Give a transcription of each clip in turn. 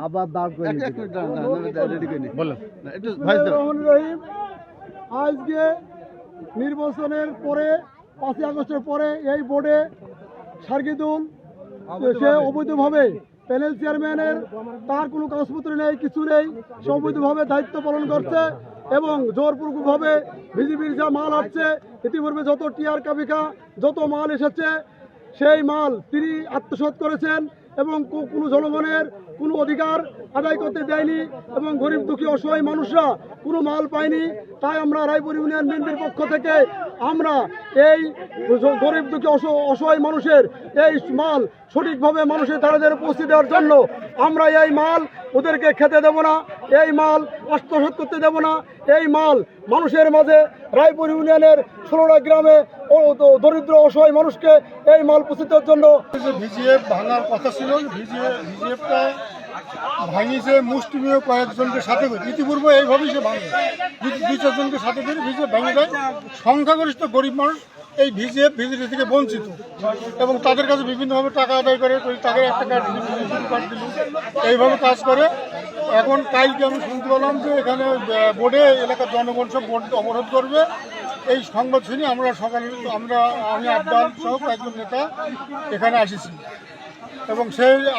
আবার দাঁড় করে আজকে নির্বাচনের পরে 5ই আগস্টের পরে এই বোর্ডে সার্গিদুল সে অবৈধভাবে প্যানেল চেয়ারম্যানের তার কোনো কাগজপত্র নেই, কিছু নেই, সে অবৈধভাবে দায়িত্ব পালন করছে এবং জোরপূর্বকভাবে বিজেপির যা মাল আসছে ইতিপূর্বে যত টিআর কাবিকা যত মাল এসেছে সেই মাল তিনি আত্মসাৎ করেছেন এবং কোনো জনগণের কোনো অধিকার আদায় করতে দেয়নি এবং গরিব দুঃখী অসহায় মানুষরা কোনো মাল পায়নি। তাই আমরা রায়পুর ইউনিয়ন বিএনপির পক্ষ থেকে আমরা এই গরিব দুঃখী অসহায় মানুষের এই মাল সঠিকভাবে মানুষের দ্বারে পৌঁছে দেওয়ার জন্য আমরা এই মাল ওদেরকে খেতে দেব না, এই মাল আত্মসাৎ করতে দেব না। এই মাল মানুষের মাঝে রায়পুর ইউনিয়নের 16টা গ্রামে দরিদ্র অসহায় মানুষকে এই মাল পৌঁছে দেওয়ার জন্য ভিজিএফ ভাঙার কথা ছিল। ভিজিএফটা ভাঙিয়েছে মুষ্টিমেয় কয়েকজনকে সাথে করে, ইতিপূর্বে এইভাবেই সে ভাঙে, 2-4জনকে সাথে করে ভিজিএফ ভেঙে দেয়। সংখ্যাগরিষ্ঠ গরিব মানুষ এই ভিজিএফ ভিজিটি থেকে বঞ্চিত এবং তাদের কাছে বিভিন্নভাবে টাকা আদায় করে, তাকে একটা কার্ড দিল, কার্ড দিল, এইভাবে কাজ করে। এখন কালকে আমি শুনতে পেলাম যে এখানে বোর্ডে এলাকার জনগণ সব বোর্ড অবরোধ করবে। এই সংবাদ শুনে আমরা সকালে আমি আবদাল সহ কয়েকজন নেতা এখানে আসিছি এবং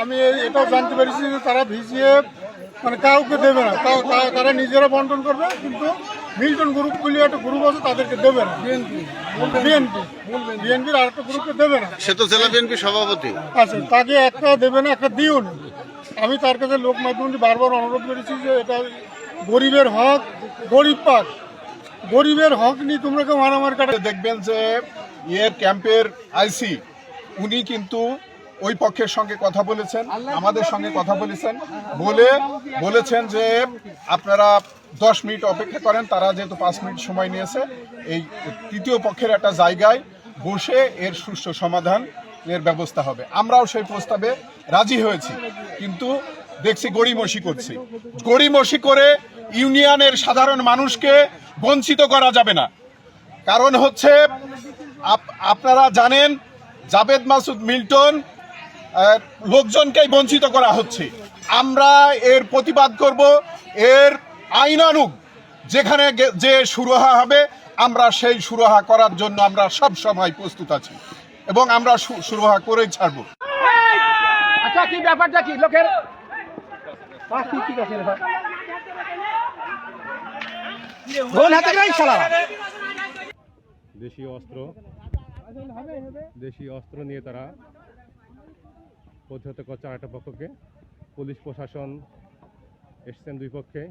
আমি এটাও জানতে পেরেছি যে তারা ভিজিএফ মানে কাউকে দেবে না, তারা নিজেরা বন্টন করবে, কিন্তু মিল্টন গ্রুপ বলে একটা গ্রুপ আছে তাদেরকে দেবে না। বিএনপির আর একটা গ্রুপকে দেবে না, সে তো জেলা বিএনপি সভাপতি আচ্ছা, তাকে একটা দেবে না, একটা দিও না। আমি তার কাছে লোক মাধ্যমে বারবার অনুরোধ করেছি যে এটা গরিবের হক, গরিব পাক, গরিবের হক নিয়ে তোমরা কেউ মারামারি কাটে। দেখবেন যে ক্যাম্পের আইসি উনি কিন্তু ওই পক্ষের সঙ্গে কথা বলেছেন, আমাদের সঙ্গে কথা বলেছেন যে আপনারা 10 মিনিট অপেক্ষা করেন। তারা যেহেতু 5 মিনিট সময় নিয়েছে, এই তৃতীয় পক্ষের একটা জায়গায় বসে এর সুষ্ঠু সমাধানের ব্যবস্থা হবে। আমরাও সেই প্রস্তাবে রাজি হয়েছি, কিন্তু দেখছি গড়িমসি করে ইউনিয়নের সাধারণ মানুষকে বঞ্চিত করা যাবে না। কারণ হচ্ছে আপনারা জানেন জাবেদ মাসুদ মিল্টন লোকজনকেই বঞ্চিত করা হচ্ছে। আমরা এর প্রতিবাদ করব, এর আইনানুগ যেখানে যে সুরাহা হবে আমরা সেই সুরাহা করার জন্য আমরা সব সময় প্রস্তুত আছি এবং আমরা সুরাহা করেই ছাড়ব। আচ্ছা, কি ব্যাপারটা কি লোকের দেশীয় অস্ত্র নিয়ে তারা প্রতিহত করছে আরেকটা পক্ষকে। পুলিশ প্রশাসন এসছেন দুই পক্ষে।